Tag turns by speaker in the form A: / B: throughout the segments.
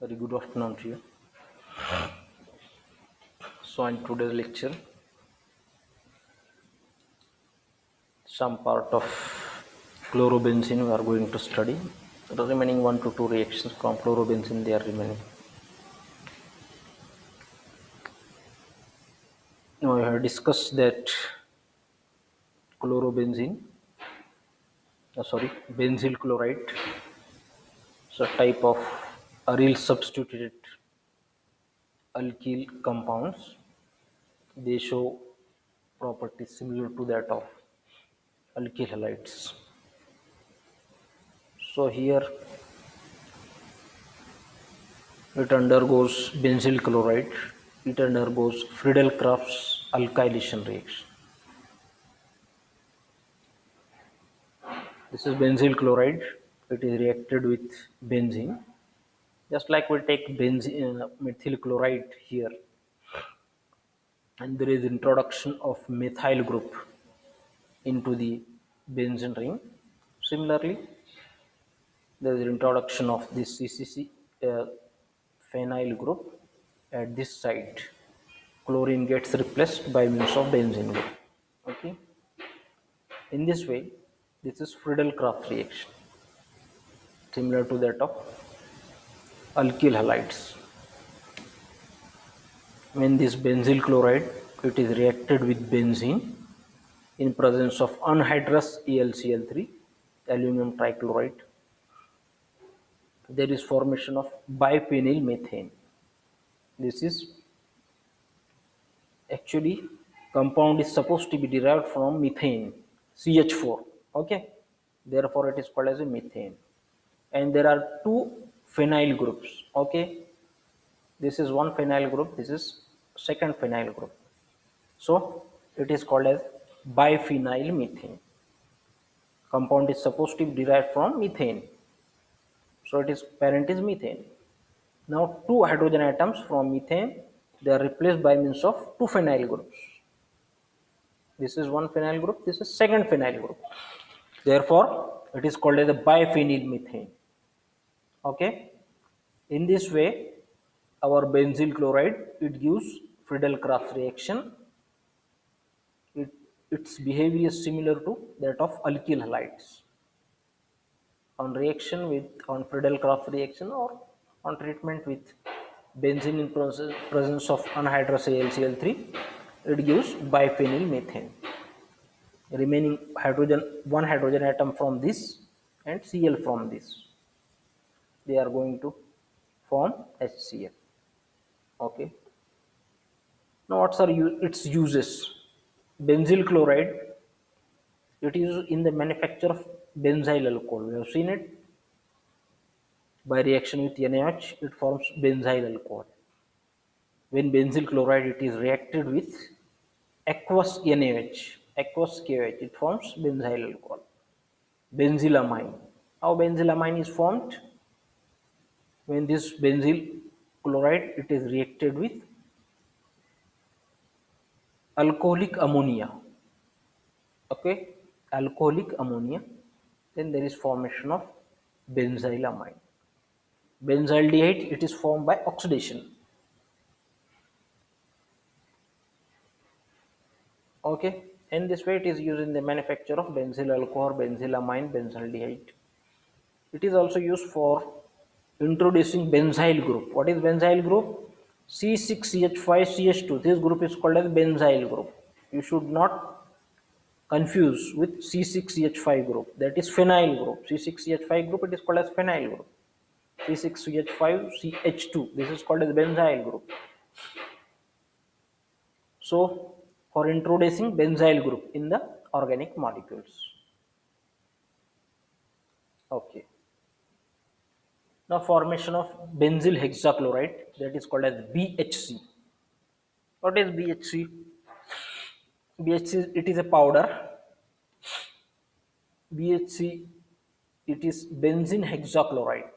A: Very good afternoon to you. So in today's lecture, some part of chlorobenzene we are going to study. The remaining 1 to 2 reactions from chlorobenzene they are remaining. Now I have discussed that chlorobenzene, benzyl chloride, is a type of aryl substituted alkyl compounds. They show properties similar to that of alkyl halides. So here it undergoes benzyl chloride, it undergoes Friedel-Crafts alkylation reaction. This is benzyl chloride, it is reacted with benzene. Just like we take methyl chloride here, and there is introduction of methyl group into the benzene ring. Similarly, there is introduction of this CCC phenyl group at this site. Chlorine gets replaced by means of benzene group. Okay. In this way, this is Friedel-Crafts reaction, similar to that of alkyl halides. When this benzyl chloride it is reacted with benzene in presence of anhydrous AlCl3, aluminum trichloride, there is formation of biphenyl methane. This is actually compound is supposed to be derived from methane, CH4. Okay, therefore it is called as a methane. And there are two phenyl groups. Okay, this is one phenyl group, this is second phenyl group. So it is called as biphenyl methane. Compound is supposed to be derived from methane. So it is parent is methane. Now two hydrogen atoms from methane they are replaced by means of two phenyl groups. This is one phenyl group, this is second phenyl group. Therefore, it is called as a biphenyl methane. Okay. In this way, our benzyl chloride it gives Friedel-Crafts reaction. Its behavior is similar to that of alkyl halides. On Friedel-Crafts reaction or on treatment with benzene in presence of anhydrous AlCl3, it gives biphenyl methane. Remaining one hydrogen atom from this and Cl from this, they are going to form HCl. Okay. Now what are its uses? Benzyl chloride, it is in the manufacture of benzyl alcohol. We have seen it. By reaction with NaOH, it forms benzyl alcohol. When benzyl chloride it is reacted with aqueous NaOH, aqueous KOH, it forms benzyl alcohol. Benzylamine. How benzylamine is formed? When this benzyl chloride it is reacted with alcoholic ammonia. Okay, alcoholic ammonia, then there is formation of benzylamine. Benzaldehyde it is formed by oxidation. Okay, in this way it is used in the manufacture of benzyl alcohol, benzylamine, benzaldehyde. It is also used for introducing benzyl group. What is benzyl group? C6CH5CH2. This group is called as benzyl group. You should not confuse with C6CH5 group, that is phenyl group. C6CH5 group it is called as phenyl group. C6CH5CH2, this is called as benzyl group. So for introducing benzyl group in the organic molecules. Okay. Now formation of benzyl hexachloride, that is called as BHC. What is BHC? BHC it is a powder. BHC it is benzene hexachloride.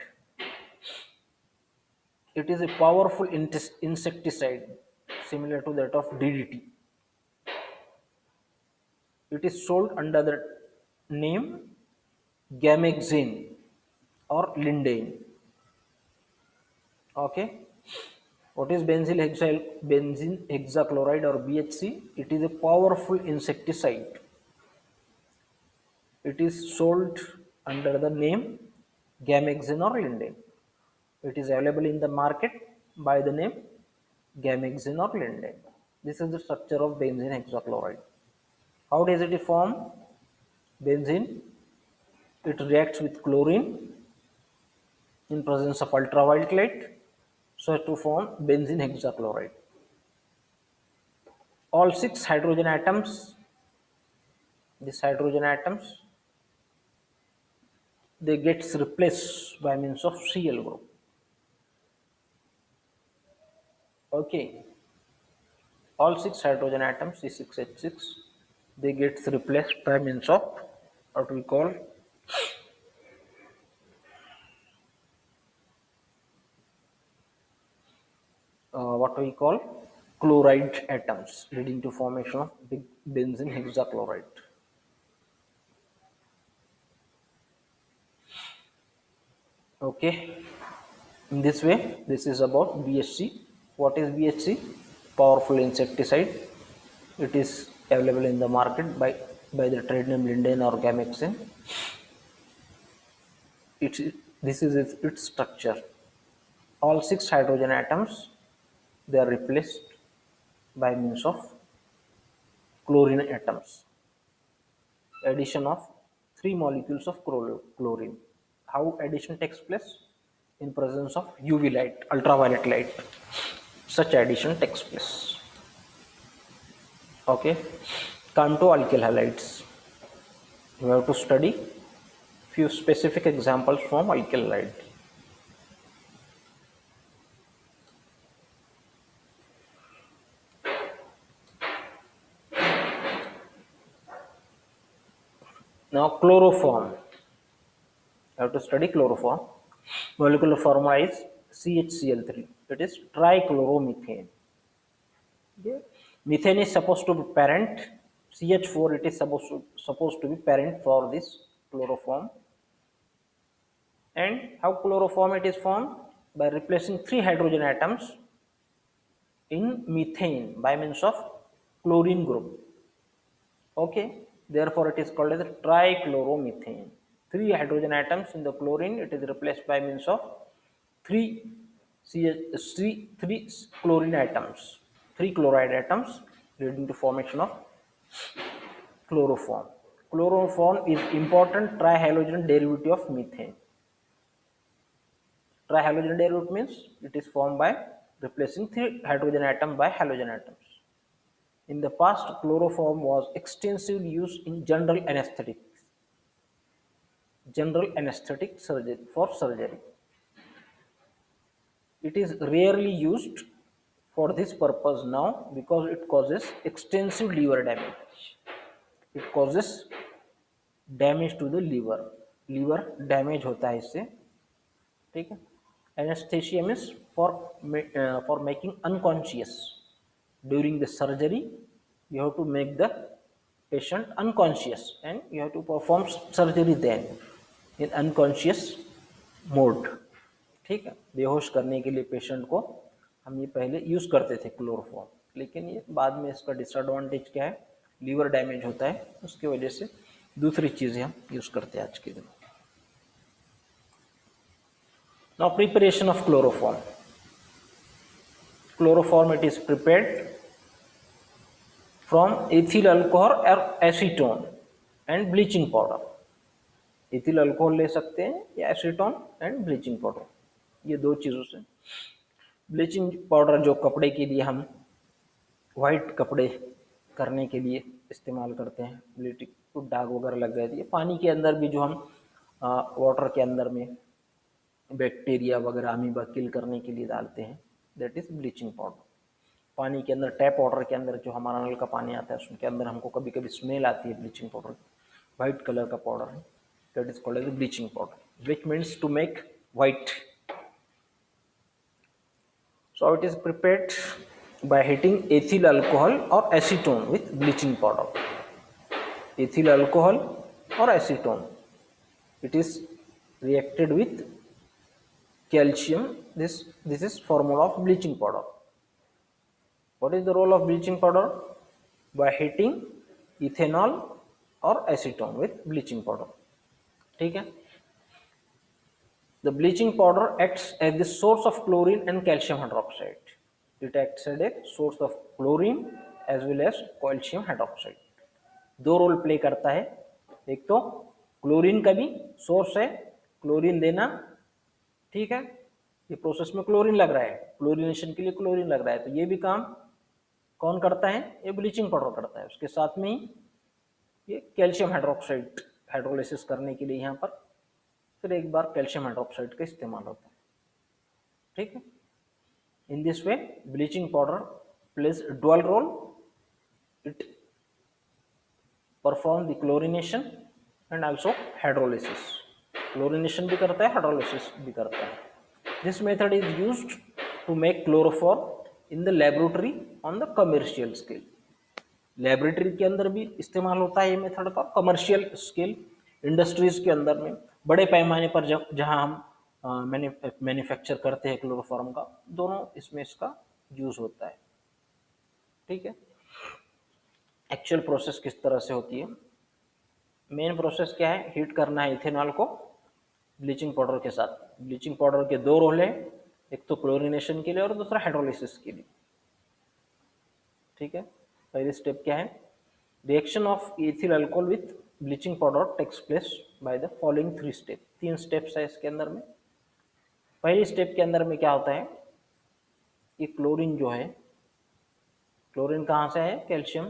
A: It is a powerful insecticide similar to that of DDT. It is sold under the name gamexene or lindane. Okay, what is benzene hexachloride or BHC? It is a powerful insecticide. It is sold under the name gamexene or lindane. It is available in the market by the name gamexene or lindane. This is the structure of benzene hexachloride. How does it form? Benzene, it reacts with chlorine in presence of ultraviolet light so as to form benzene hexachloride. All 6 hydrogen atoms, these hydrogen atoms, they gets replaced by means of Cl group. Okay, all 6 hydrogen atoms, C6H6, they gets replaced by means of what we call chloride atoms, leading to formation of big benzene hexachloride. Okay, in this way, this is about BHC. What is BHC? Powerful insecticide. It is available in the market by the trade name lindane or gamexene. This is its structure. All 6 hydrogen atoms, they are replaced by means of chlorine atoms. Addition of 3 molecules of chlorine. How addition takes place? In presence of UV light, ultraviolet light. Such addition takes place. Okay, come to alkyl halides. You have to study few specific examples from alkyl halide. Now chloroform. You have to study chloroform. Molecular formula is CHCl3. It is trichloromethane. Okay. Methane is supposed to be parent. CH4, it is supposed to be parent for this chloroform. And how chloroform it is formed? By replacing 3 hydrogen atoms in methane by means of chlorine group. Okay, therefore it is called as a trichloromethane. 3 hydrogen atoms in the chlorine, it is replaced by means of 3 chlorine atoms, 3 chloride atoms, leading to formation of chloroform. Chloroform is important trihalogen derivative of methane. Trihalogen derivative means it is formed by replacing 3 hydrogen atoms by halogen atoms. In the past, chloroform was extensively used in general anesthetic surgery for surgery. It is rarely used for this purpose now because it causes extensive liver damage. It causes damage to the liver. Liver damage होता है इससे, ठीक है. Anesthesia means for making unconscious. During the surgery, you have to make the patient unconscious and you have to perform surgery then in unconscious mode. ठीक है, बेहोश करने के लिए पेशेंट को हम ये पहले यूज करते थे क्लोरोफॉर्म, लेकिन ये बाद में इसका डिसएडवांटेज क्या है, लीवर डैमेज होता है, उसकी वजह से दूसरी चीजें हम यूज करते हैं आज के दिन. Now preparation of chloroform. Chloroform, it is prepared from ethyl alcohol or acetone and bleaching powder. ethyl alcohol ले सकते हैं या acetone and bleaching powder, ये दो चीजों से. ब्लीचिंग पाउडर जो कपड़े के लिए हम वाइट कपड़े करने के लिए इस्तेमाल करते हैं, ब्लीचिंग दाग वगैरह लग गए थे, पानी के अंदर भी जो हम वाटर के अंदर में बैक्टीरिया वगैरह अमीबा किल करने के लिए डालते हैं, दैट इज ब्लीचिंग पाउडर. पानी के अंदर टैप वाटर के अंदर जो हमारा नल का पानी आता है उसके अंदर हमको कभी कभी स्मेल आती है ब्लीचिंग पाउडर, वाइट कलर का पाउडर है, that is called as bleaching powder, which means to make white. So it is prepared by heating ethyl alcohol or acetone with bleaching powder. Ethyl alcohol or acetone. It is reacted with calcium. This is formula of bleaching powder. What is the role of bleaching powder? By heating ethanol or acetone with bleaching powder. ठीक है. The bleaching powder acts as the source of chlorine and calcium hydroxide. It acts as a source of chlorine as well as calcium hydroxide. दो role play करता है. एक तो chlorine का भी source है, क्लोरीन देना. ठीक है, ये प्रोसेस में क्लोरीन लग रहा है, क्लोरीनेशन के लिए क्लोरीन लग रहा है, तो ये भी काम कौन करता है? ये ब्लीचिंग पाउडर करता है. उसके साथ में ही ये कैल्शियम हाइड्रोक्साइड हाइड्रोलिसिस करने के लिए यहाँ पर फिर एक बार कैल्शियम हाइड्रोक्साइड का इस्तेमाल होता है. ठीक है. In this way bleaching powder plays dual role. It perform the chlorination and also hydrolysis. Chlorination भी करता है, हाइड्रोलिसिस भी करता है. This method is used to make chloroform in the laboratory on the commercial scale. Laboratory के अंदर भी इस्तेमाल होता है ये मेथड का, कमर्शियल स्केल इंडस्ट्रीज के अंदर में बड़े पैमाने पर जहां हम मैन्युफैक्चर करते हैं क्लोरोफॉर्म का, दोनों इसमें इसका यूज होता है. ठीक है. एक्चुअल प्रोसेस किस तरह से होती है? मेन प्रोसेस क्या है? हीट करना है इथेनॉल को ब्लीचिंग पाउडर के साथ. ब्लीचिंग पाउडर के दो रोल है, एक तो क्लोरिनेशन के लिए और दूसरा हाइड्रोलिसिस के लिए. ठीक है. पहली स्टेप क्या है? Reaction of ethyl alcohol with bleaching powder takes place by the following three step. तीन स्टेप्स है इसके अंदर में. पहली स्टेप के अंदर में क्या होता है? ये क्लोरीन जो है, क्लोरीन कहाँ से है? कैल्शियम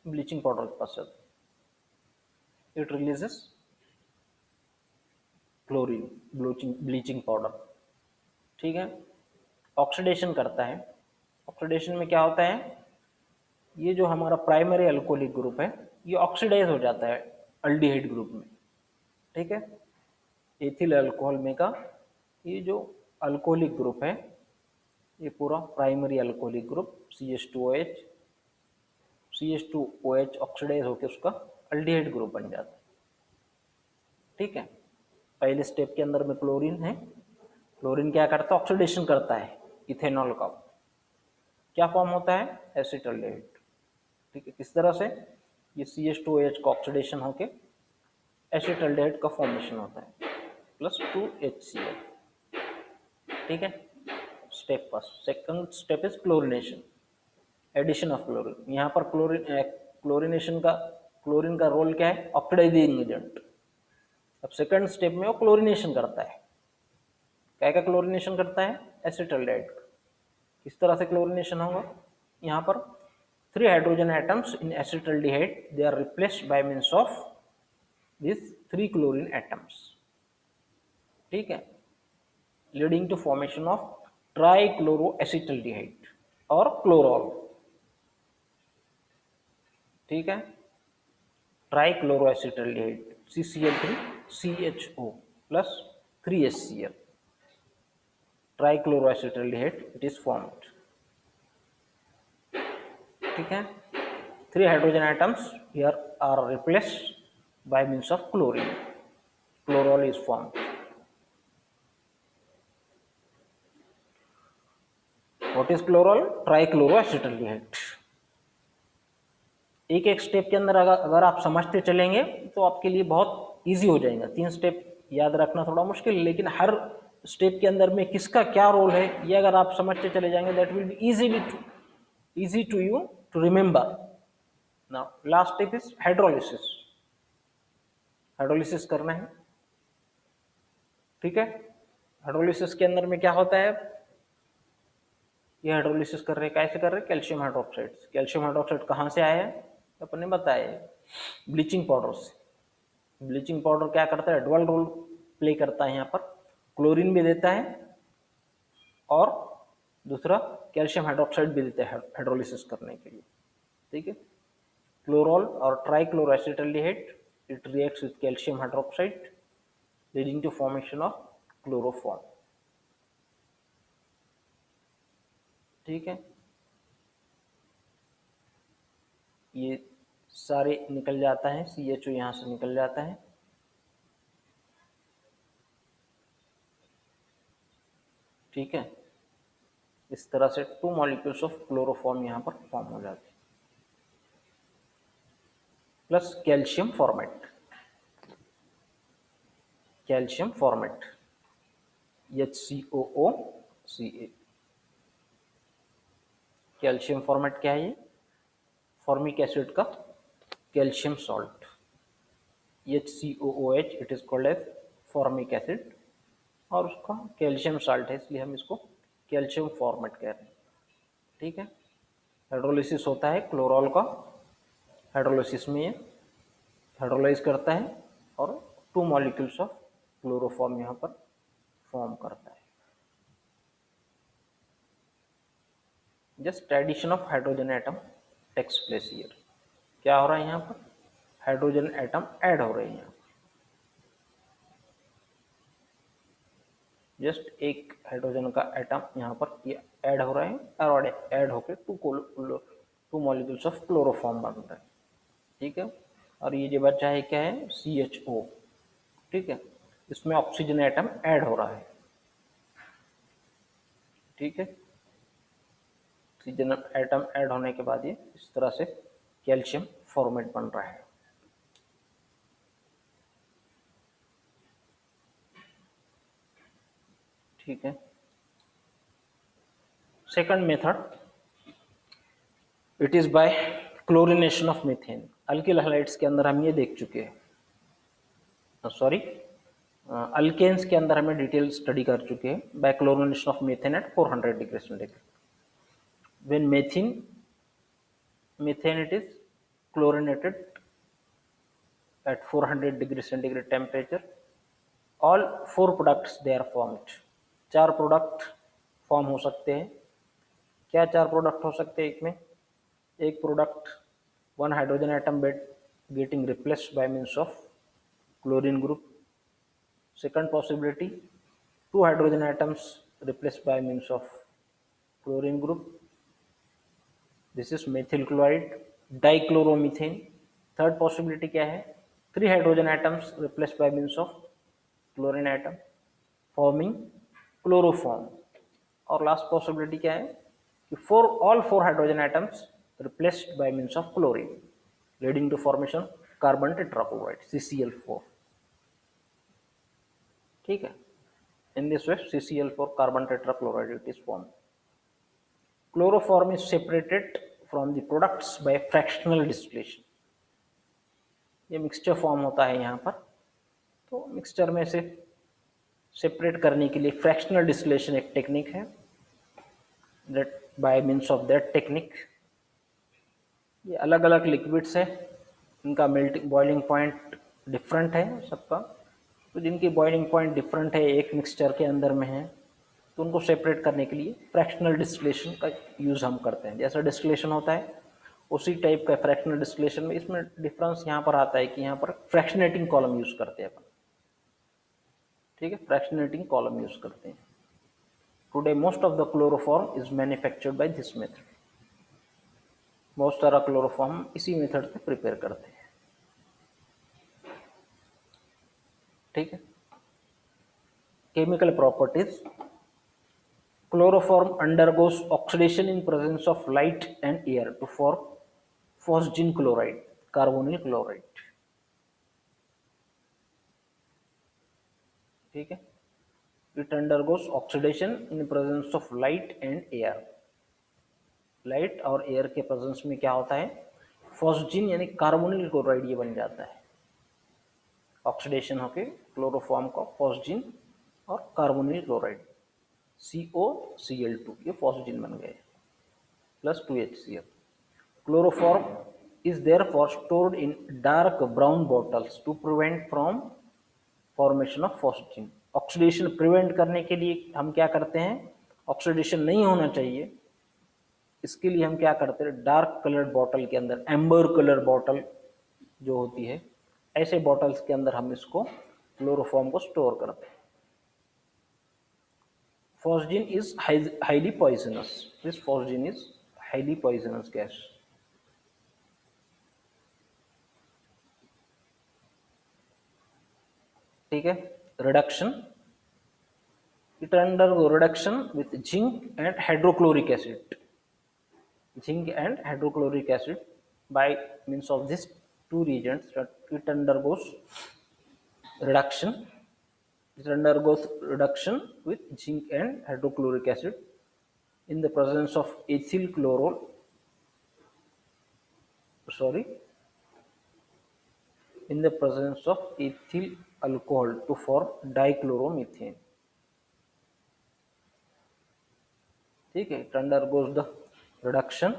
A: ब्लीचिंग पाउडर के पास से. It releases chlorine bleaching powder. ठीक है. ऑक्सीडेशन करता है. ऑक्सीडेशन में क्या होता है? ये जो हमारा प्राइमरी अल्कोहलिक ग्रुप है ये ऑक्सीडाइज हो जाता है अल्डिहाइड ग्रुप में. ठीक है. एथिल अल्कोहल में का ये जो अल्कोहलिक ग्रुप है ये पूरा primary alcoholic group CH2OH oxidise होकर उसका अल्डिहाइड ग्रुप बन जाता है. ठीक है. पहले स्टेप के अंदर में क्लोरीन है. क्लोरीन क्या करता है? ऑक्सीडेशन करता है इथेनॉल का. क्या फॉर्म होता है? एसिटाल्डिहाइड. ठीक है. किस तरह से? ये CH2OH का ऑक्सीडेशन होके एसिटाल्डिहाइड का फॉर्मेशन होता है प्लस 2HCl. ठीक है. Step first. Second step is chlorination, addition of chlorine. यहाँ पर क्लोरिनेशन का क्लोरीन का रोल क्या है? Oxidizing agent. अब सेकंड स्टेप में वो क्लोरिनेशन करता है. क्या क्या क्लोरिनेशन करता है? एसिटाल्डिहाइड. किस तरह से क्लोरिनेशन होगा? यहाँ पर 3 hydrogen atoms in acetaldehyde they are replaced by means of this 3 chlorine atoms. ठीक है. Leading to formation of trichloroacetaldehyde और क्लोरॉल. ठीक है. Trichloroacetaldehyde CCl3 CHO plus 3HCl. Trichloroacetaldehyde it is formed. ठीक है. 3 hydrogen atoms here are replaced by means of chlorine. Chloral is formed. What is chloral? Trichloroacetaldehyde. एक एक step के अंदर अगर आप समझते चलेंगे तो आपके लिए बहुत इजी हो जाएगा. 3 स्टेप याद रखना थोड़ा मुश्किल है, लेकिन हर स्टेप के अंदर में किसका क्या रोल है ये अगर आप समझते चले जाएंगे that will be easy to you to remember. Now last step is hydrolysis. Hydrolysis करना है. ठीक है. हाइड्रोलिसिस के अंदर में क्या होता है? ये हाइड्रोलिसिस कर रहे हैं, कैसे कर रहे हैं? Calcium hydroxide. कैल्शियम हाइड्रोक्साइड कहाँ से आया है? अपन ने बताया ब्लीचिंग पाउडर से. ब्लीचिंग पाउडर क्या करता है? डुअल रोल प्ले करता है. यहाँ पर क्लोरीन भी देता है और दूसरा कैल्शियम हाइड्रोक्साइड भी देता है हाइड्रोलिसिस करने के लिए. ठीक है. क्लोरॉल और trichloroacetaldehyde it reacts with calcium hydroxide leading to formation of chloroform. ठीक है. ये सारे निकल जाता है. CHO यहाँ से निकल जाता है. ठीक है, इस तरह से 2 मॉलिक्यूल्स ऑफ क्लोरोफॉर्म यहाँ पर फॉर्म हो जाते हैं, plus calcium formate, calcium formate HCOOCA। Calcium formate क्या है? ये फॉर्मिक एसिड का calcium salt, HCOOH, it is called as formic acid, और उसका कैल्शियम साल्ट है, इसलिए हम इसको कैल्शियम फॉर्मेट कह रहे हैं। ठीक है, हाइड्रोलिसिस होता है क्लोरॉल का, हाइड्रोलिसिस में ये हाइड्रोलाइज करता है और 2 मॉलिक्यूल्स ऑफ क्लोरोफॉर्म यहाँ पर फॉर्म करता है। Just addition of hydrogen atom takes place here. क्या हो रहा है यहाँ पर? हाइड्रोजन एटम ऐड हो रहे हैं यहाँ, जस्ट एक हाइड्रोजन का एटम यहाँ पर ये ऐड हो रहा है और ऐड होकर 2 मॉलिक्यूल्स ऑफ क्लोरोफॉर्म बन रहा है। ठीक है, और ये जो बचा है क्या है? CHO। ठीक है, इसमें ऑक्सीजन एटम ऐड हो रहा है। ठीक है, ऑक्सीजन एटम ऐड होने के बाद ये इस तरह से कैल्शियम फॉर्मेट बन रहा है। ठीक है, second method, it is by chlorination of methane. Alkyl halides के अंदर हम ये देख चुके हैं, सॉरी अल्केन्स के अंदर हमें डिटेल स्टडी कर चुके हैं। By chlorination of methane at 400 degree centigrade, when methane it is chlorinated at 400 degree centigrade temperature, all 4 products they are formed। 4 product form हो सकते हैं। क्या 4 प्रोडक्ट हो सकते हैं? एक में एक product 1 hydrogen atom getting replaced by means of chlorine group. Second possibility 2 hydrogen atoms replaced by means of chlorine group, this is methyl chloride dichloromethane। Third possibility क्या है? 3 hydrogen atoms replaced by means of chlorine atom forming chloroform। और last possibility क्या है कि all 4 hydrogen atoms replaced by means of chlorine leading to formation carbon tetrachloride CCl4। ठीक है, in this way CCl4 carbon tetrachloride it is formed। Chloroform is separated from the products by fractional distillation। ये mixture form होता है यहाँ पर, तो mixture में से सेपरेट करने के लिए फ्रैक्शनल डिस्टिलेशन एक टेक्निक है। That bye means of that technique ये अलग अलग लिक्विड्स है, इनका मेल्टिंग बॉइलिंग पॉइंट डिफरेंट है सबका, तो जिनकी बॉइलिंग पॉइंट डिफरेंट है एक मिक्सचर के अंदर में है, तो उनको सेपरेट करने के लिए फ्रैक्शनल डिस्टिलेशन का यूज़ हम करते हैं। जैसा डिस्टिलेशन होता है उसी टाइप का फ्रैक्शनल डिस्टिलेशन में, इसमें डिफरेंस यहाँ पर आता है कि यहाँ पर फ्रैक्शनेटिंग कॉलम यूज़ करते हैं अपन। ठीक है, फ्रैक्शनेटिंग कॉलम यूज़ करते हैं। Today most of the chloroform is manufactured by this method. बहुत सारा क्लोरोफॉर्म इसी मेथड से प्रिपेयर करते हैं। ठीक है, chemical properties, chloroform undergoes oxidation in presence of light and air to form phosgene chloride, carbonyl chloride। ठीक है, it undergoes oxidation in presence of light and air। Light और एयर के प्रेजेंस में क्या होता है? फॉस्जीन यानी कार्बोनिल क्लोराइड ये बन जाता है। ऑक्सीडेशन होके क्लोरोफॉर्म का फॉस्जीन और कार्बोनिल क्लोराइड COCl2 ये फॉस्जीन बन गए plus 2HCl। Chloroform is therefore stored in dark brown bottles to prevent from formation of phosgene। Oxidation prevent करने के लिए हम क्या करते हैं? ऑक्सीडेशन नहीं होना चाहिए, इसके लिए हम क्या करते हैं? डार्क कलर्ड बॉटल के अंदर, एम्बर कलर बॉटल जो होती है, ऐसे बॉटल्स के अंदर हम इसको क्लोरोफॉर्म को स्टोर करते हैं। Phosgene is highly poisonous। This phosgene is highly poisonous gas। ठीक है, reduction, It undergo reduction with zinc and hydrochloric acid. Zinc and hydrochloric acid, by means of these two reagents, that it undergoes reduction. It undergoes reduction with zinc and hydrochloric acid in the presence of ethyl chlorol. Sorry, in the presence of ethyl alcohol to form dichloromethane. ठीक है, it undergoes the reduction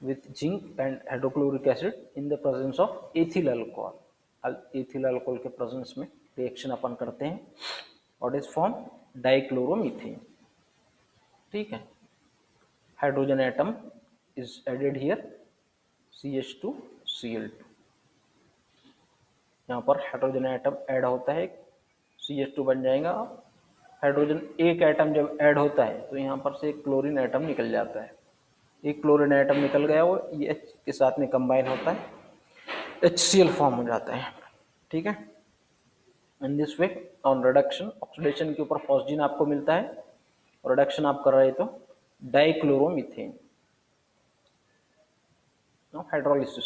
A: with zinc and hydrochloric acid in the presence of ethyl alcohol. ethyl alcohol के presence में reaction अपन करते हैं, what is form dichloromethane. ठीक है, hydrogen atom is added here, CH2Cl2. यहाँ पर हाइड्रोजन एटम ऐड होता है, CH2 बन जाएगा. हाइड्रोजन एक एटम जब ऐड होता है तो यहाँ पर से एक क्लोरीन एटम निकल जाता है. एक क्लोरीन एटम निकल गया, वो H के साथ में कंबाइन होता है, HCl फॉर्म हो जाता है. ठीक है, in this way on reduction, oxidation के ऊपर फॉस्जीन आपको मिलता है, रिडक्शन आप कर रहे तो dichloromethane. Hydrolysis.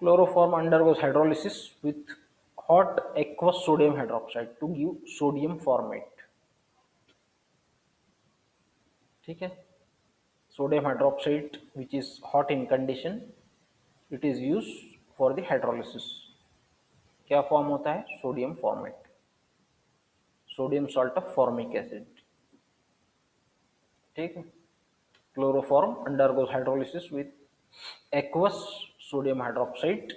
A: Chloroform undergoes hydrolysis with hot aqueous sodium hydroxide to give sodium formate. ठीक है, sodium hydroxide which is hot in condition, it is used for the hydrolysis. क्या फॉर्म होता है? Sodium format, sodium salt of formic acid. ठीक है, chloroform undergoes hydrolysis with aqueous sodium hydroxide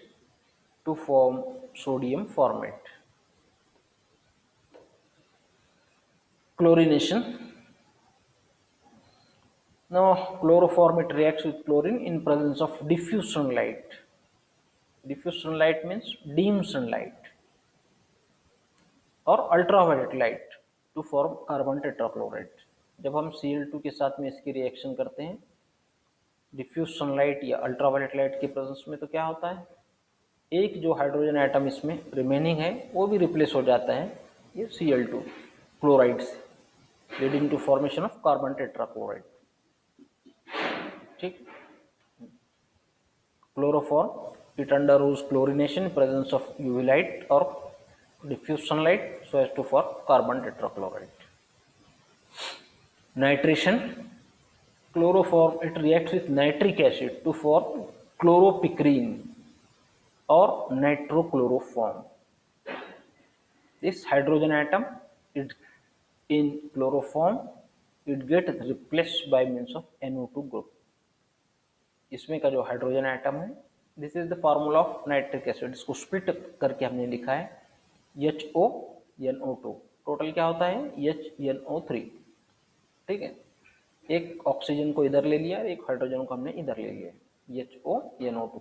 A: to form sodium formate. Chlorination. Now chloroform, it reacts with chlorine in presence of diffuse sunlight. Diffuse sunlight means dim sunlight or ultraviolet light to form carbon tetrachloride. जब हम Cl2 के साथ में इसकी reaction करते हैं diffuse sunlight या ultraviolet light के प्रेजेंस में, तो क्या होता है, एक जो हाइड्रोजन एटम इसमें रिमेनिंग है वो भी रिप्लेस हो जाता है ये Cl2 क्लोराइड से, leading to formation of carbon tetrachloride. ठीक, chloroform, it undergoes chlorination in presence of UV light or diffuse sunlight so as to form carbon tetrachloride. Nitration. Chloroform, it reacts with nitric acid to form chloropicrin or nitrochloroform. This hydrogen atom, it in chloroform, it gets replaced by means of NO2 group. इसमें का जो hydrogen atom है, this is the formula of nitric acid. इसको split करके हमने लिखा है HONO2. Total क्या होता है? HNO3. ठीक है, एक ऑक्सीजन को इधर ले लिया, एक हाइड्रोजन को हमने इधर ले लिया, HONO2.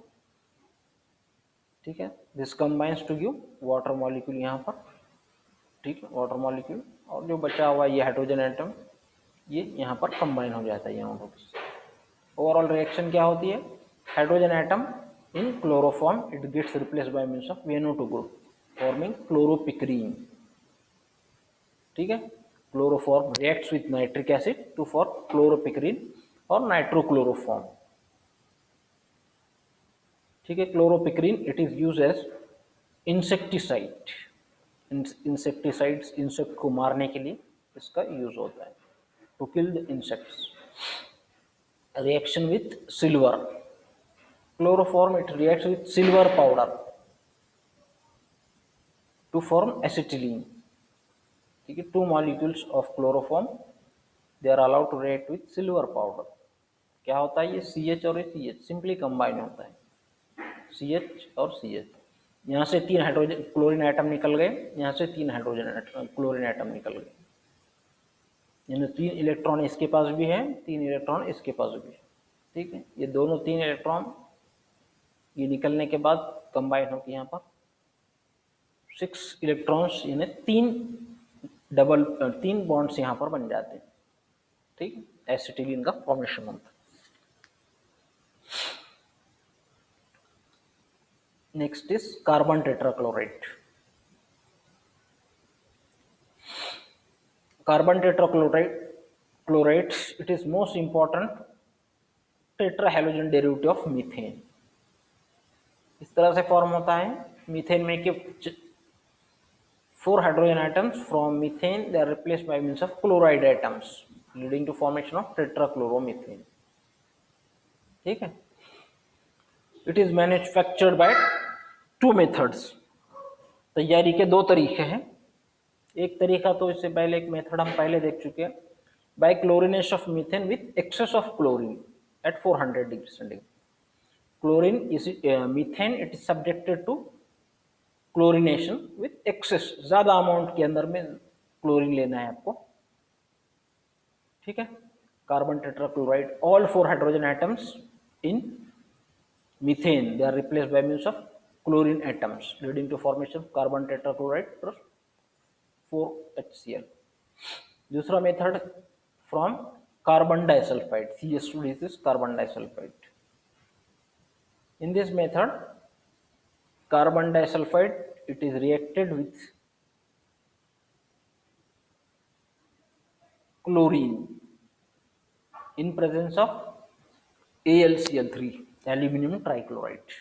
A: ठीक है, this combines to give water molecule यहाँ पर. ठीक है, वाटर मॉलिक्यूल, और जो बचा हुआ ये हाइड्रोजन एटम ये यहाँ पर कंबाइन हो जाता है NO2 के साथ. ओवरऑल रिएक्शन क्या होती है? Hydrogen atom in chloroform, it gets replaced by means of NO2 group forming chloropicrin. ठीक है, chloroform reacts with nitric acid to form chloropicrin और नाइट्रोक्लोरोफॉर्म. ठीक है, chloropicrin it is use as insecticide. Insecticides, insect को मारने के लिए इसका यूज होता है, to kill the insects. Reaction with silver. Chloroform, it reacts with silver powder to form acetylene. ठीक है, two molecules of chloroform, they are allowed to react with silver powder. क्या होता है? ये CH और ये CH सिंपली कंबाइन होता है, CH और CH. यहाँ से 3 हाइड्रोजन क्लोरीन एटम निकल गए, यहाँ से 3 हाइड्रोजन क्लोरीन एटम निकल गए, यानी 3 इलेक्ट्रॉन इसके पास भी है, 3 इलेक्ट्रॉन इसके पास भी है. ठीक है, ये दोनों 3 इलेक्ट्रॉन ये निकलने के बाद कंबाइन होकर यहाँ पर 6 इलेक्ट्रॉन्स, यानी 3 बॉन्ड्स यहाँ पर बन जाते हैं. ठीक, एसिटिलीन का फॉर्मेशन होता है. Next is carbon tetrachloride. Carbon tetrachlorides, it is most important tetrahalogen derivative of methane. इस तरह से फॉर्म होता है मीथेन में कि 4 hydrogen atoms from methane they are replaced by means of chloride atoms leading to formation of tetrachloromethane। ठीक है। It is manufactured by 2 methods. तैयारी के 2 तरीके हैं। एक तरीका तो इससे पहले एक मेथड हम पहले देख चुके हैं, by chlorination of methane with excess of chlorine at 400 degree centigrade. Chlorine is methane it is subjected to chlorination with excess, ज्यादा अमाउंट के अंदर में क्लोरीन लेना है आपको। ठीक है। Carbon tetrachloride, all 4 hydrogen atoms in methane they are replaced by means of chlorine atoms leading to formation of carbon tetrachloride plus 4HCl। दूसरा method from carbon disulphide, CH2 this is carbon disulfide। in this method carbon disulfide it is reacted with chlorine in presence of AlCl3 aluminium trichloride.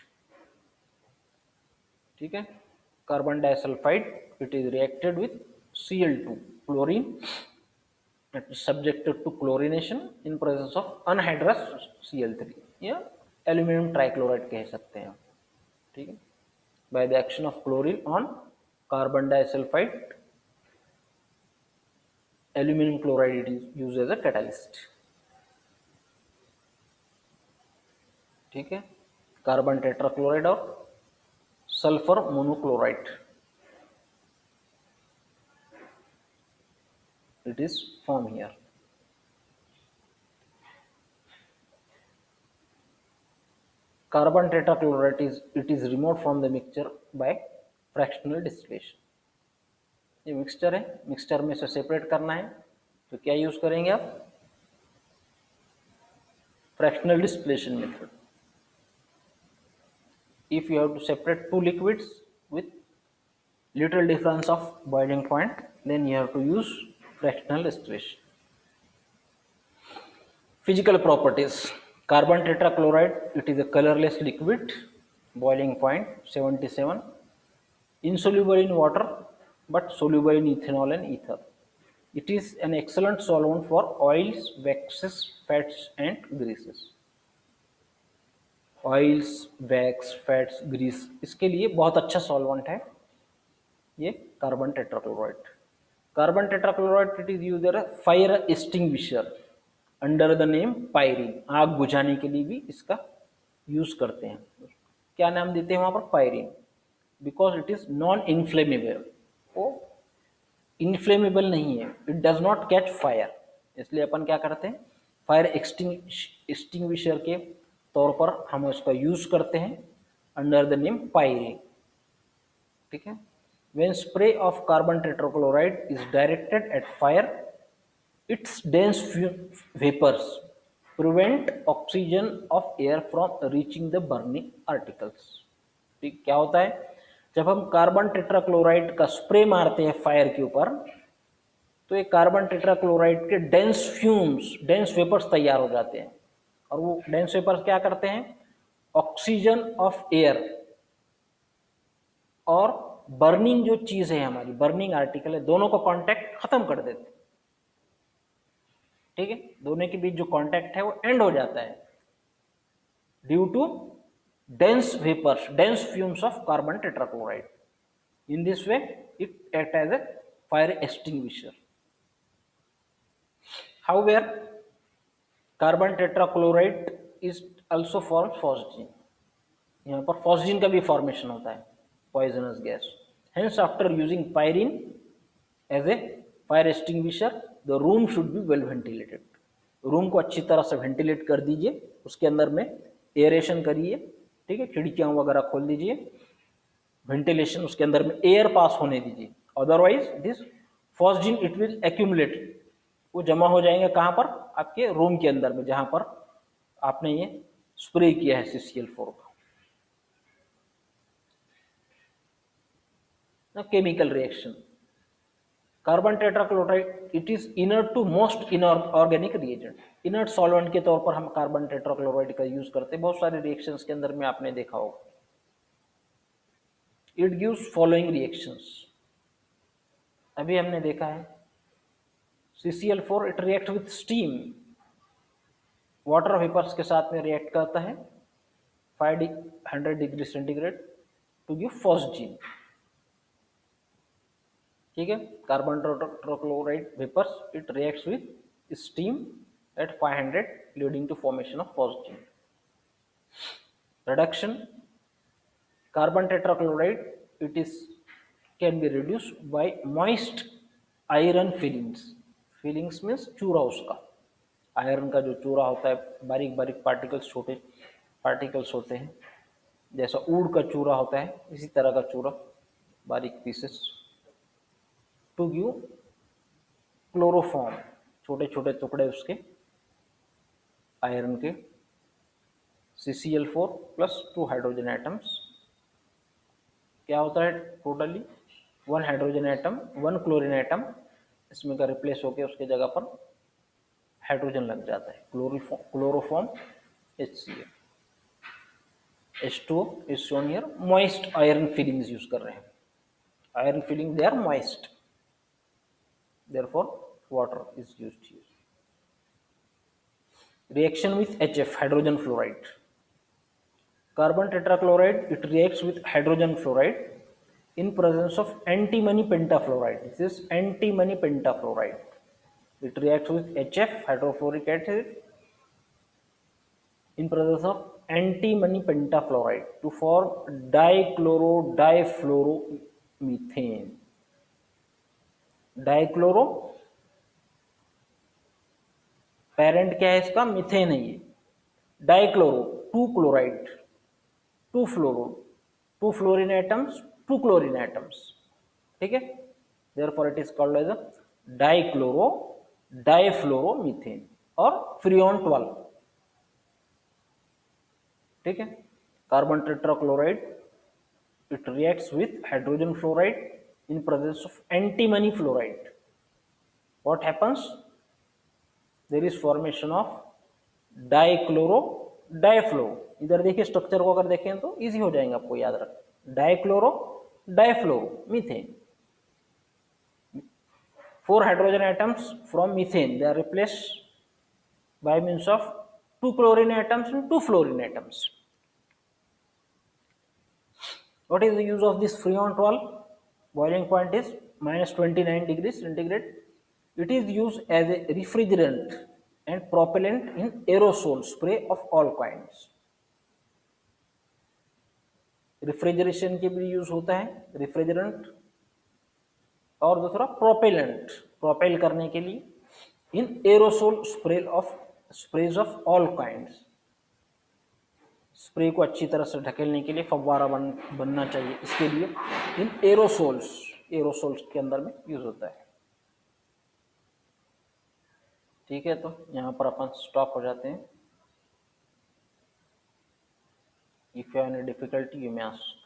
A: ठीक है। Carbon disulphide it is reacted with Cl2 chlorine it is subjected to chlorination in presence of anhydrous Cl3 या aluminium trichloride कह सकते हैं। ठीक है। By the action of chlorine on carbon disulphide aluminium chloride it is used as a catalyst. ठीक है। Carbon tetrachloride और sulphur monochloride it is formed here। Carbon tetrachloride is removed from the mixture by fractional distillation। ये mixture है, mixture में से separate करना है तो क्या यूज करेंगे आप? Fractional distillation method. if you have to separate 2 liquids with little difference of boiling point then you have to use fractional distillation। Physical properties, carbon tetrachloride it is a colorless liquid, boiling point 77, insoluble in water but soluble in ethanol and ether। It is an excellent solvent for oils, waxes, fats and greases। Oils, wax, fats, grease इसके लिए बहुत अच्छा solvent है ये carbon tetrachloride. Carbon tetrachloride it is used as a fire extinguisher under the name pyrene. आग बुझाने के लिए भी इसका यूज करते हैं। क्या नाम देते हैं वहां पर? Pyrene, because it is non inflammable. वो इनफ्लेमेबल नहीं है, it does not catch fire, इसलिए अपन क्या करते हैं फायर एक्सटिंग्विशर के तौर पर हम उसका यूज करते हैं अंडर द नेम पायरीन। ठीक है। When spray of carbon tetrachloride is directed at fire its dense vapours prevent oxygen of air from reaching the burning articles. ठीक, क्या होता है जब हम कार्बन टेट्राक्लोराइड का स्प्रे मारते हैं फायर के ऊपर तो ये कार्बन टेट्राक्लोराइड के डेंस फ्यूम्स, डेंस वेपर्स तैयार हो जाते हैं और वो डेंस वेपर्स क्या करते हैं ऑक्सीजन ऑफ एयर और बर्निंग जो चीज है हमारी बर्निंग आर्टिकल है दोनों का कांटेक्ट खत्म कर देते हैं। ठीक है। दोनों के बीच जो कांटेक्ट है वो एंड हो जाता है due to dense vapors, dense fumes of carbon tetrachloride। In this way, it acts as a fire extinguisher। However, carbon tetrachloride is also forms phosgene। यहाँ पर phosgene का भी फॉर्मेशन होता है, poisonous gas। Hence, after using pyrene as a fire extinguisher, the room should be well ventilated। Room को अच्छी तरह से वेंटिलेट कर दीजिए, उसके अंदर में एयरेशन करिए। ठीक है। खिड़कियां वगैरह खोल दीजिए, वेंटिलेशन उसके अंदर में एयर पास होने दीजिए। Otherwise this phosgene it will accumulate, वो जमा हो जाएंगे कहां पर? आपके रूम के अंदर में जहां पर आपने ये स्प्रे किया है CCl4 का। ना chemical reaction, carbon tetrachloride it is inert to most inorganic reagent. Inert solvent के तौर पर हम कार्बन टेट्राक्लोराइड का यूज करते हैं बहुत सारे रिएक्शंस के अंदर में, आपने देखा होगा। इट गिव्स फॉलोइंग रिएक्शंस, अभी हमने देखा है CCl4 it react with steam, water vapours के साथ में रिएक्ट करता है 500 degree centigrade to give phosgene. ठीक है, carbon tetrachloride vapours it reacts with steam at 500 leading to formation of phosgene. Reduction, carbon tetrachloride it is can be reduced by moist iron fillings. Fillings means चूरा उसका, iron का जो चूरा होता है, बारीक बारीक पार्टिकल्स, छोटे पार्टिकल्स होते हैं, जैसा ऊड का चूरा होता है इसी तरह का चूरा, बारीक पीसेस, टू गिव क्लोरोफॉर्म, छोटे छोटे टुकड़े उसके आयरन के, CCl4 प्लस 2 हाइड्रोजन एटम्स, क्या होता है totally 1 hydrogen atom 1 chlorine atom, इसमें का रिप्लेस होकर उसके जगह पर हाइड्रोजन लग जाता है, chloroform HCl। H2O is shown here, moist iron fillings use कर रहे हैं, iron filling they are moist, therefore water is used here। Reaction with HF, hydrogen fluoride, carbon tetrachloride it reacts with hydrogen fluoride in presence of antimony pentafluoride. This is antimony pentafluoride, it reacts with HF, hydrofluoric acid, in presence of antimony pentafluoride to form dichloro-difluoromethane। Dichloro parent क्या है इसका, methane है ये, dichloro 2 chloride 2 fluoro 2 fluorine atoms 2 chlorine atoms, ठीक है, therefore it is called as dichloro difluoromethane और freon 12। ठीक है, carbon tetrachloride it reacts with hydrogen fluoride in presence of antimony fluoride. What happens? There is formation of dichloro difluoro. इधर देखिए structure को अगर देखें तो इजी हो जाएगा आपको याद रख, dichloro difluoro methane, 4 hydrogen atoms from methane they are replaced by means of 2 chlorine atoms and 2 fluorine atoms. What is the use of this Freon 12? Boiling point is -29 degrees centigrade. It is used as a refrigerant and propellant in aerosol spray of all kinds. Refrigeration के भी use होता है, refrigerant, और दूसरा propellant, propel करने के लिए in aerosol sprays of all kinds. Spray को अच्छी तरह से ढकेलने के लिए, फव्वारा बनना चाहिए, इसके लिए इन एरोसोल्स के अंदर में यूज होता है। ठीक है, तो यहाँ पर अपन स्टॉप हो जाते हैं। If you have any difficulty you may ask.